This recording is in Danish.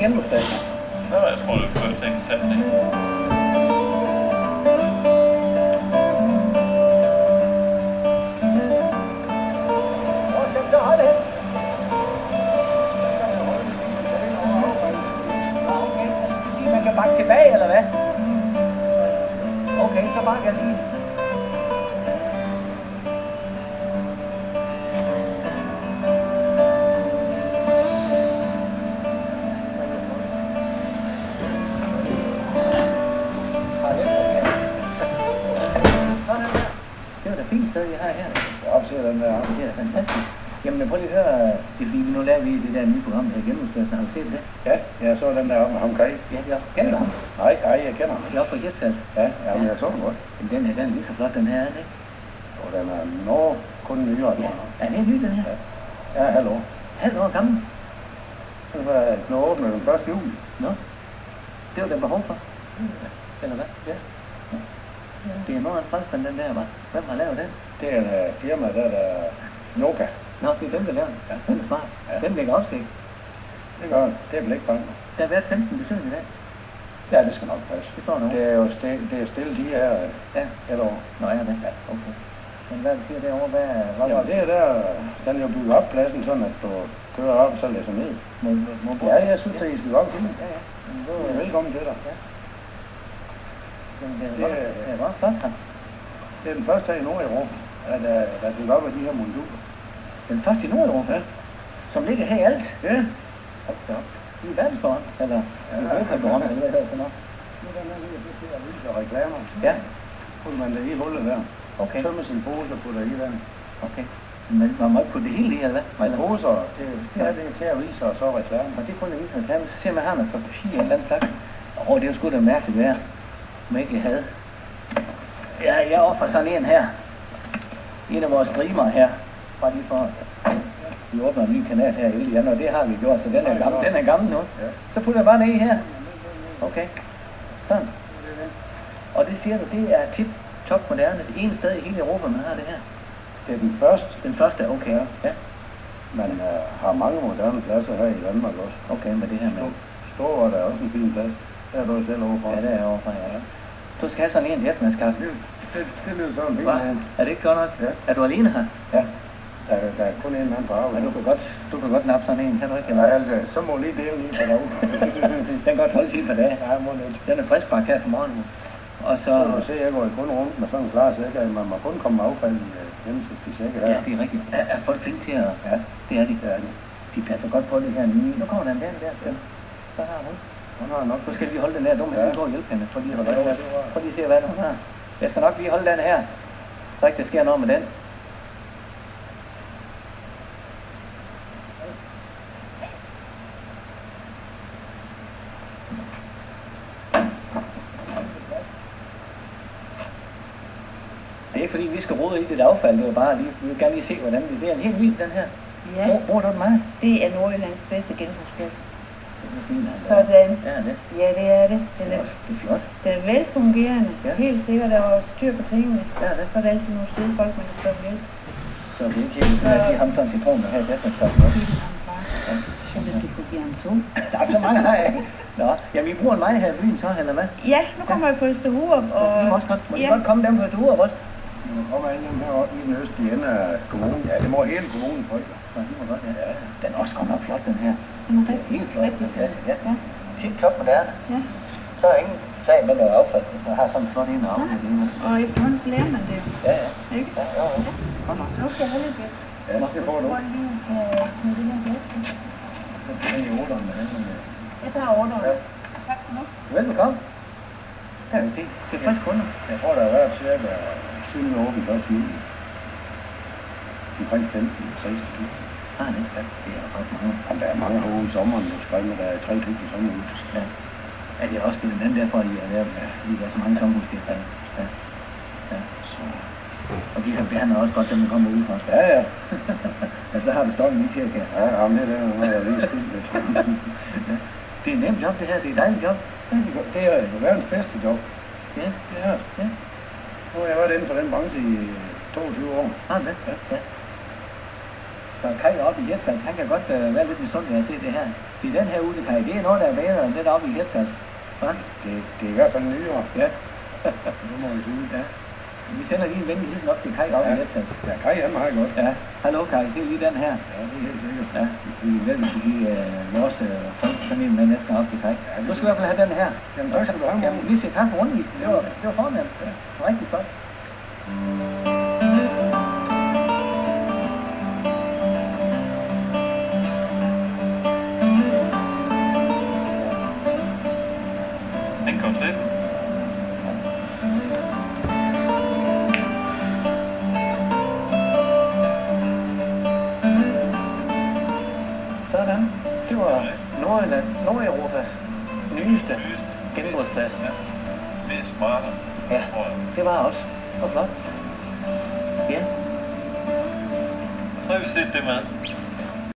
genbrugspladsen. Nå, jeg tror, det kunne tænke en tandning. Så hold hen. Man kan bakke tilbage, eller hvad? Okay, så bakker jeg lige. Det var da fint sted, jeg har her. Jeg opser den der. Det er da fantastisk. Jamen, prøv lige at høre, det er fordi, nu laver vi det der nye program, der hedder Genbrugspladsen. Har du set det? Ja, jeg så den der om ham Kaj. Ja, kender du ham? Nej, jeg kender ham. Jeg er oppe på Hirtshals. Ja, men jeg så den godt. Men den her, den er lige så flot, den her, er det ikke? Og den er kun nyere. Ja, er den ny, den her? Ja, halv år. Halvt år gammel? Den var blevet åbnet den 1. juli. Nå, det var der behov for. Eller hvad? Ja. Det er noget franskmand, den der, var. Hvem har lavet den? Det er en firma, der Noka. Nå, det er dem, der laver den. Ja, den er smart. Ja. Den lægger opsigt. Det gør den. Det er blækbanken. Der har været 15 besøg i dag. Ja, det skal nok passe. Det står nu. Det er jo stille de her et år. Nå, er det? Ja, okay. Men hvad betyder det over? Hvad Jamen, det er der, den er jo bygget op pladsen, sådan at du kører op og så læser ned. Ja, jeg synes, at I skal godt til. Ja, ja. Velkommen til dig. Ja. Det er bare flot her. Det er den første her i Nordeuropa, at der er bygget op af de her moduler. Den første i Nordeuropa? Ja. Som ligger her i alt? Ja. Hold da op. I verdensforhånd, eller i Europaforhånd, eller hvad hedder det sådan noget? Nu er der lige til at vise og reklamer. Ja. Putter man det i hullet der. Okay. Tømmer sin pose og putter i der. Okay. Men man må ikke putte det hele i, eller hvad? Men poser, det er til at vise og så reklame. Og det er kun at vise reklame. Så ser man her noget papir eller et eller andet slags. Det er jo sgu da mærkeligt værd. Som jeg ikke havde. Ja, jeg offrer sådan en her. En af vores streamere her. Bare lige for... Vi åbner en ny kanal her i 11. januar, det har vi gjort, så den er gammel, den er gammel nu. Ja. Så putter jeg bare ned i her. Okay. Sådan. Og det siger du, det er tip-top moderne. Det ene sted i hele Europa, man har det her. Det er den første. Den første, okay. Ja. Man har mange moderne pladser her i Danmark også. Okay, med det her med. Stor er der også en fin plads. Der er du selv overfra. Ja, det er overfra, ja. Du skal have sådan en eftermidskaffe. Det lyder sådan fint. Er det ikke godt nok? Ja. Er du alene her? Ja. Der er kun en mand på arbejde. Men du kan godt nappe sådan en, kan du ikke? Nej, altså, så må lige dele lige for dig. Den kan godt holde til på dag. Ja, må lidt. Den er friskbagt her for morgenen. Og så... Så du ser, jeg går kun rundt med sådan en klar sækker. Man må kun komme med affald gennemsnitlige sækker her. Ja, det er rigtigt. Er folk flinke til at... Ja, det er de. Det er de. De passer godt på det her nye. Nu kommer der en dame der. Ja. Så har hun. Hun har nok. Så skal vi lige holde den der dumme. Ja. Gå og hjælpe hende. Prøv lige at se, hvad hun har. Jeg skal nok lige holde den her. Så ikke der sker noget med den. Det er ikke fordi, vi skal rode i det affald, det er bare lige, vi vil gerne lige se, hvordan det er. Det er en helt vild, den her. Ja. Bruger du den meget? Det er Nordjyllands bedste genbrugsplads. Sådan. Ja, det. Ja, det er det. Det er flot. Den er velfungerende. Ja. Helt sikkert, der var styr på tingene. Ja, det. Så er der altid nogle søde folk, man kan spørge om hjælp. Så det er ikke helt sådan, at give ham sådan en citron, der har et efterspørgsmål også. Ja. Jeg synes, du skulle give ham 2. Der er så mange her, ikke? Nå, jamen I bruger en mig her i byen så, eller hvad? Ja, nu kommer jeg på Østerhurup, og... I må også komme dem på Østerhurup også? Nu kommer en dem heroppe i den østlige ende af kommunen. Ja, det må hele kommunen frygte. Ja, det må godt, ja. Den er også godt nok flot, den her. Den er Helt flot, rigtig fantastisk, ja. Ja. Tip-top moderne. Ja. Så er ingen sag med noget affald, hvis man har sådan en flot en og affald. Og efterhånden så lærer man det. Ja, ja. Ikke? Ja, ja. Ja. Nu skal jeg have lidt væk. Ja, det får du. Hvor lige skal smide det her glas. Så skal jeg i orderen med den. Jeg tager orderen. Ja. Tak for nu. Velbekomme. Der kan vi se. Tilfreds kunder. Jeg tror, der har været cirka 7 år den 1. juli. Omkring 15-16. Ah, det er faktisk mange. Jamen, der er mange år i sommeren, nu skriver der er 3.000 sommerhus. Ja. Er det også blevet den derfor, at I har lavet, lige så mange sommerhusgæster? Ja. Ja. Så... Og de har behandlet også godt, dem der kommer udefra. Ja, ja. Altså, der har du stokken lige til at kære. Ja, jamen, det er det, når jeg lige skilt lidt. Ja. Det er et nemt job, det her. Det er et dejligt job. Det er jo verdens bedste job. Ja. Det er. Ja. Nu har jeg været inden for den branche i 22 år. Har du det? Ja. Ja. Så Kai oppe i Hirtshals, han kan godt være lidt misundelig at se det her. Se, den her ude, Kai, det er noget, der er bedre end det der oppe i Hirtshals. Hva? Det er i hvert fald nyere. Ja. Nu må vi se ud. Ja. Vi sender lige en venlig hilsen op til Kai oppe i Hirtshals. Ja, Kai er meget godt. Ja. Hallo Kai, det er lige den her. Ja, det er helt sikkert. Ja, vi vil give vores folk sådan en med næsten op til Kai. Ja, du skal i hvert fald have den her. Jamen, tak skal du have. Jamen, vi siger tak for rundvisningen. Det var fornemt. Ja. Det var rigtig godt. Den kom slet. Sådan. Det var Nordeuropas nyeste genbrugsplads. Ja. Det er smartere. Ja, det var også. Det var flot. Ja. Så har vi set det med.